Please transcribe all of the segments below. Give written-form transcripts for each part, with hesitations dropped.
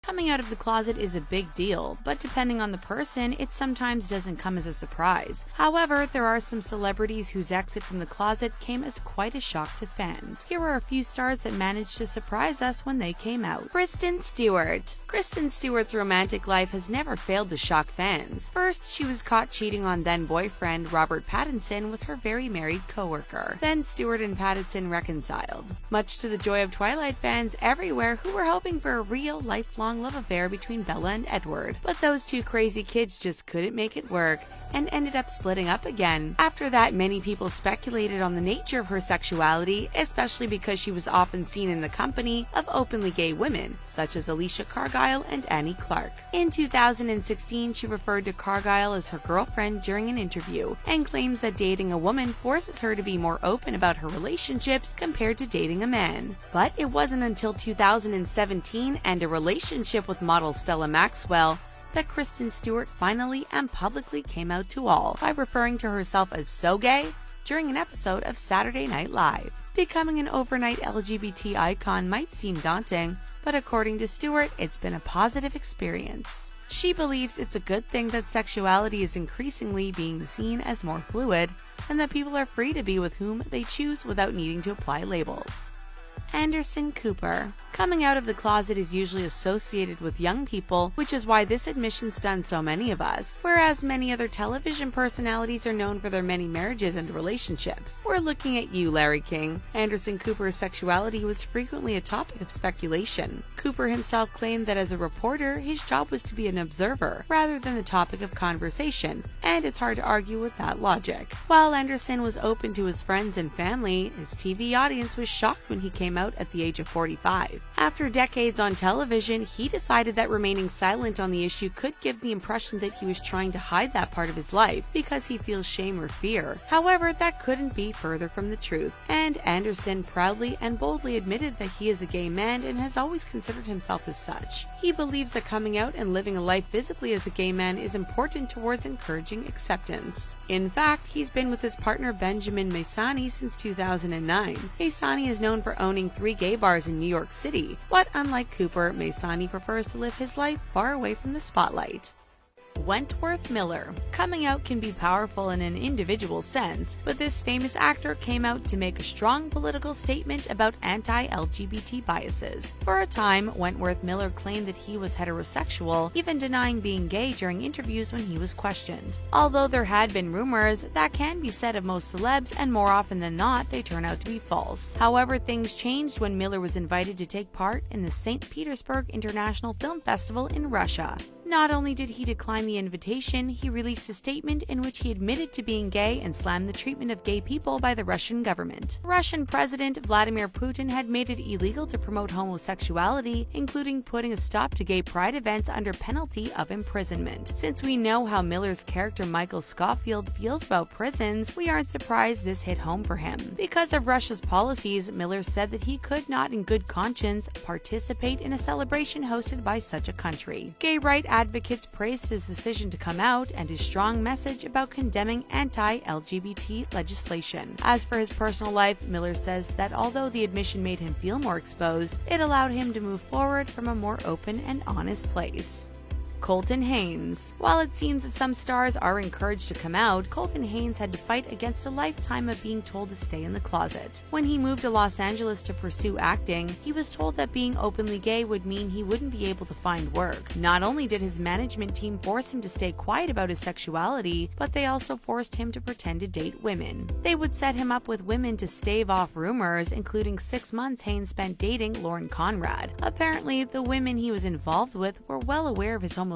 Coming out of the closet is a big deal, but depending on the person, it sometimes doesn't come as a surprise. However, there are some celebrities whose exit from the closet came as quite a shock to fans. Here are a few stars that managed to surprise us when they came out. Kristen Stewart. Kristen Stewart's romantic life has never failed to shock fans. First, she was caught cheating on then-boyfriend Robert Pattinson with her very married co-worker. Then Stewart and Pattinson reconciled, much to the joy of Twilight fans everywhere who were hoping for a real, lifelong love affair between Bella and Edward. But those two crazy kids just couldn't make it work and ended up splitting up again. After that, many people speculated on the nature of her sexuality, especially because she was often seen in the company of openly gay women, such as Alicia Cargile and Annie Clark. In 2016, she referred to Cargile as her girlfriend during an interview, and claims that dating a woman forces her to be more open about her relationships compared to dating a man. But it wasn't until 2017 and a relationship with model Stella Maxwell that Kristen Stewart finally and publicly came out to all by referring to herself as so gay during an episode of Saturday Night Live. Becoming an overnight LGBT icon might seem daunting, but according to Stewart, it's been a positive experience. She believes it's a good thing that sexuality is increasingly being seen as more fluid, and that people are free to be with whom they choose without needing to apply labels. Anderson Cooper. Coming out of the closet is usually associated with young people, which is why this admission stunned so many of us. Whereas many other television personalities are known for their many marriages and relationships. We're looking at you, Larry King. Anderson Cooper's sexuality was frequently a topic of speculation. Cooper himself claimed that as a reporter, his job was to be an observer, rather than the topic of conversation, and it's hard to argue with that logic. While Anderson was open to his friends and family, his TV audience was shocked when he came out at the age of 45. After decades on television, he decided that remaining silent on the issue could give the impression that he was trying to hide that part of his life because he feels shame or fear. However, that couldn't be further from the truth, and Anderson proudly and boldly admitted that he is a gay man and has always considered himself as such. He believes that coming out and living a life visibly as a gay man is important towards encouraging acceptance. In fact, he's been with his partner Benjamin Maisani since 2009. Maisani is known for owning 3 gay bars in New York City, but unlike Cooper, Maisani prefers to live his life far away from the spotlight. Wentworth Miller. Coming out can be powerful in an individual sense, but this famous actor came out to make a strong political statement about anti-LGBT biases. For a time, Wentworth Miller claimed that he was heterosexual, even denying being gay during interviews when he was questioned. Although there had been rumors, that can be said of most celebs, and more often than not, they turn out to be false. However, things changed when Miller was invited to take part in the St. Petersburg International Film Festival in Russia. Not only did he decline the invitation, he released a statement in which he admitted to being gay and slammed the treatment of gay people by the Russian government. Russian President Vladimir Putin had made it illegal to promote homosexuality, including putting a stop to gay pride events under penalty of imprisonment. Since we know how Miller's character Michael Scofield feels about prisons, we aren't surprised this hit home for him. Because of Russia's policies, Miller said that he could not in good conscience participate in a celebration hosted by such a country. Gay rights advocates praised his decision to come out and his strong message about condemning anti-LGBT legislation. As for his personal life, Miller says that although the admission made him feel more exposed, it allowed him to move forward from a more open and honest place. Colton Haynes. While it seems that some stars are encouraged to come out, Colton Haynes had to fight against a lifetime of being told to stay in the closet. When he moved to Los Angeles to pursue acting, he was told that being openly gay would mean he wouldn't be able to find work. Not only did his management team force him to stay quiet about his sexuality, but they also forced him to pretend to date women. They would set him up with women to stave off rumors, including 6 months Haynes spent dating Lauren Conrad. Apparently, the women he was involved with were well aware of his homosexuality,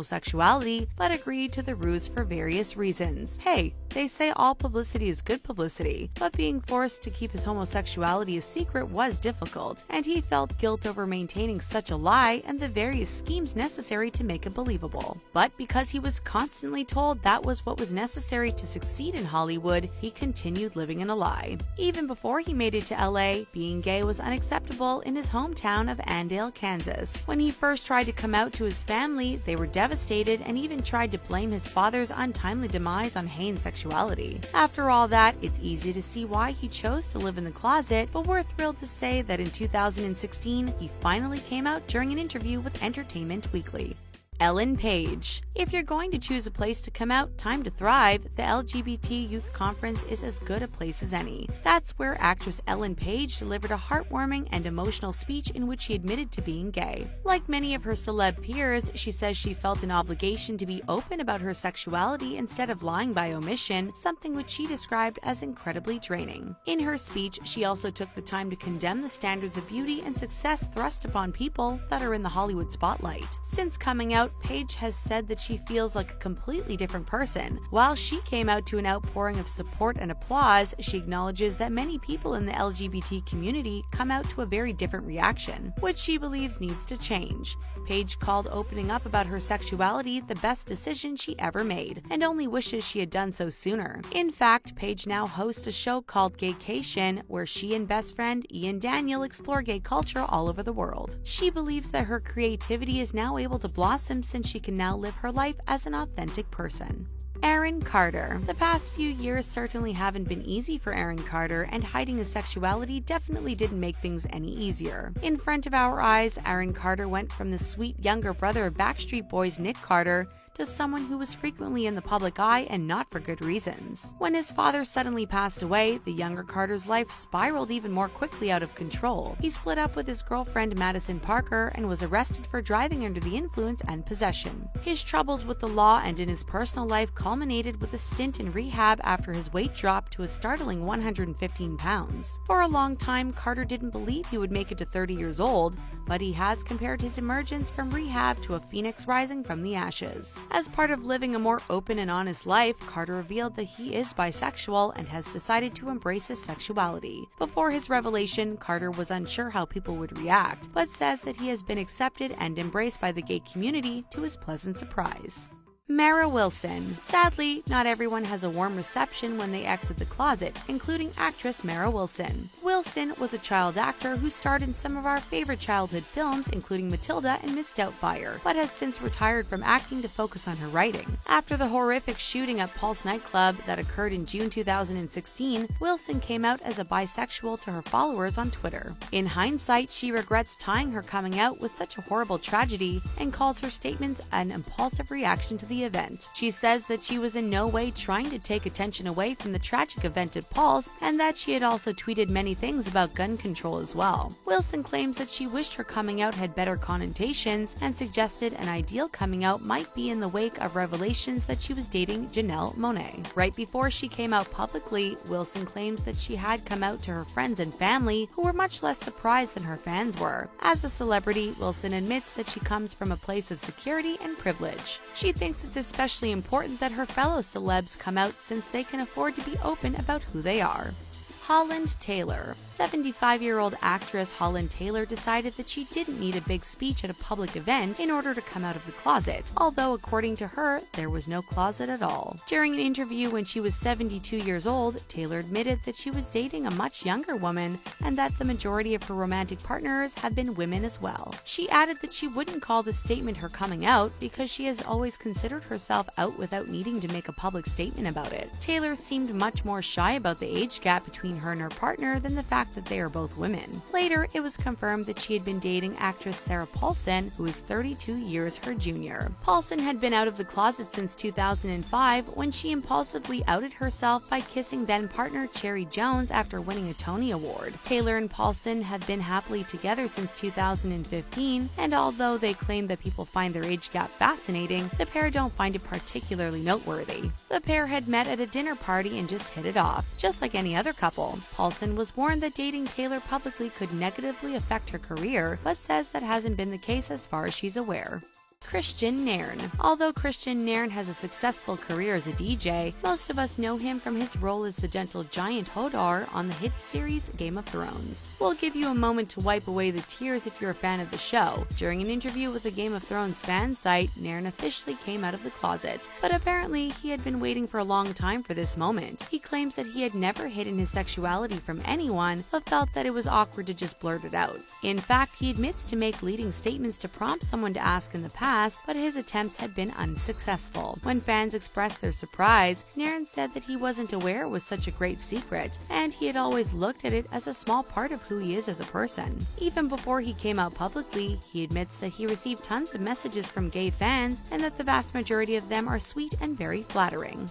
but agreed to the ruse for various reasons. Hey, they say all publicity is good publicity, but being forced to keep his homosexuality a secret was difficult, and he felt guilt over maintaining such a lie and the various schemes necessary to make it believable. But because he was constantly told that was what was necessary to succeed in Hollywood, he continued living in a lie. Even before he made it to LA, being gay was unacceptable in his hometown of Andale, Kansas. When he first tried to come out to his family, they were devastated devastated and even tried to blame his father's untimely demise on Haynes' sexuality. After all that, it's easy to see why he chose to live in the closet, but we're thrilled to say that in 2016, he finally came out during an interview with Entertainment Weekly. Ellen Page. If you're going to choose a place to come out, time to thrive, the LGBT Youth Conference is as good a place as any. That's where actress Ellen Page delivered a heartwarming and emotional speech in which she admitted to being gay. Like many of her celeb peers, she says she felt an obligation to be open about her sexuality instead of lying by omission, something which she described as incredibly draining. In her speech, she also took the time to condemn the standards of beauty and success thrust upon people that are in the Hollywood spotlight. Since coming out, Page has said that she feels like a completely different person. While she came out to an outpouring of support and applause, she acknowledges that many people in the LGBT community come out to a very different reaction, which she believes needs to change. Page called opening up about her sexuality the best decision she ever made, and only wishes she had done so sooner. In fact, Page now hosts a show called Gaycation, where she and best friend Ian Daniel explore gay culture all over the world. She believes that her creativity is now able to blossom since she can now live her life as an authentic person. Aaron Carter. The past few years certainly haven't been easy for Aaron Carter, and hiding his sexuality definitely didn't make things any easier. In front of our eyes, Aaron Carter went from the sweet younger brother of Backstreet Boys Nick Carter to someone who was frequently in the public eye and not for good reasons. When his father suddenly passed away, the younger Carter's life spiraled even more quickly out of control. He split up with his girlfriend Madison Parker and was arrested for driving under the influence and possession. His troubles with the law and in his personal life culminated with a stint in rehab after his weight dropped to a startling 115 pounds. For a long time, Carter didn't believe he would make it to 30 years old, but he has compared his emergence from rehab to a phoenix rising from the ashes. As part of living a more open and honest life, Carter revealed that he is bisexual and has decided to embrace his sexuality. Before his revelation, Carter was unsure how people would react, but says that he has been accepted and embraced by the gay community to his pleasant surprise. Mara Wilson. Sadly, not everyone has a warm reception when they exit the closet, including actress Mara Wilson. Wilson was a child actor who starred in some of our favorite childhood films, including Matilda and Miss Doubtfire, but has since retired from acting to focus on her writing. After the horrific shooting at Pulse nightclub that occurred in June 2016, Wilson came out as a bisexual to her followers on Twitter. In hindsight, she regrets tying her coming out with such a horrible tragedy and calls her statements an impulsive reaction to the event. She says that she was in no way trying to take attention away from the tragic event at Pulse, and that she had also tweeted many things about gun control as well. Wilson claims that she wished her coming out had better connotations and suggested an ideal coming out might be in the wake of revelations that she was dating Janelle Monáe. Right before she came out publicly, Wilson claims that she had come out to her friends and family, who were much less surprised than her fans were. As a celebrity, Wilson admits that she comes from a place of security and privilege. She thinks it's especially important that her fellow celebs come out since they can afford to be open about who they are. Holland Taylor. 75-year-old actress Holland Taylor decided that she didn't need a big speech at a public event in order to come out of the closet, although according to her, there was no closet at all. During an interview when she was 72 years old, Taylor admitted that she was dating a much younger woman and that the majority of her romantic partners have been women as well. She added that she wouldn't call this statement her coming out because she has always considered herself out without needing to make a public statement about it. Taylor seemed much more shy about the age gap between her and her partner than the fact that they are both women. Later, it was confirmed that she had been dating actress Sarah Paulson, who is 32 years her junior. Paulson had been out of the closet since 2005 when she impulsively outed herself by kissing then-partner Cherry Jones after winning a Tony Award. Taylor and Paulson have been happily together since 2015, and although they claim that people find their age gap fascinating, the pair don't find it particularly noteworthy. The pair had met at a dinner party and just hit it off, just like any other couple. Paulson was warned that dating Taylor publicly could negatively affect her career, but says that hasn't been the case as far as she's aware. Christian Nairn. Although Christian Nairn has a successful career as a DJ, most of us know him from his role as the gentle giant Hodor on the hit series Game of Thrones. We'll give you a moment to wipe away the tears if you're a fan of the show. During an interview with the Game of Thrones fan site, Nairn officially came out of the closet, but apparently he had been waiting for a long time for this moment. He claims that he had never hidden his sexuality from anyone, but felt that it was awkward to just blurt it out. In fact, he admits to make leading statements to prompt someone to ask in the past, past, but his attempts had been unsuccessful. When fans expressed their surprise, Nairn said that he wasn't aware it was such a great secret, and he had always looked at it as a small part of who he is as a person. Even before he came out publicly, he admits that he received tons of messages from gay fans and that the vast majority of them are sweet and very flattering.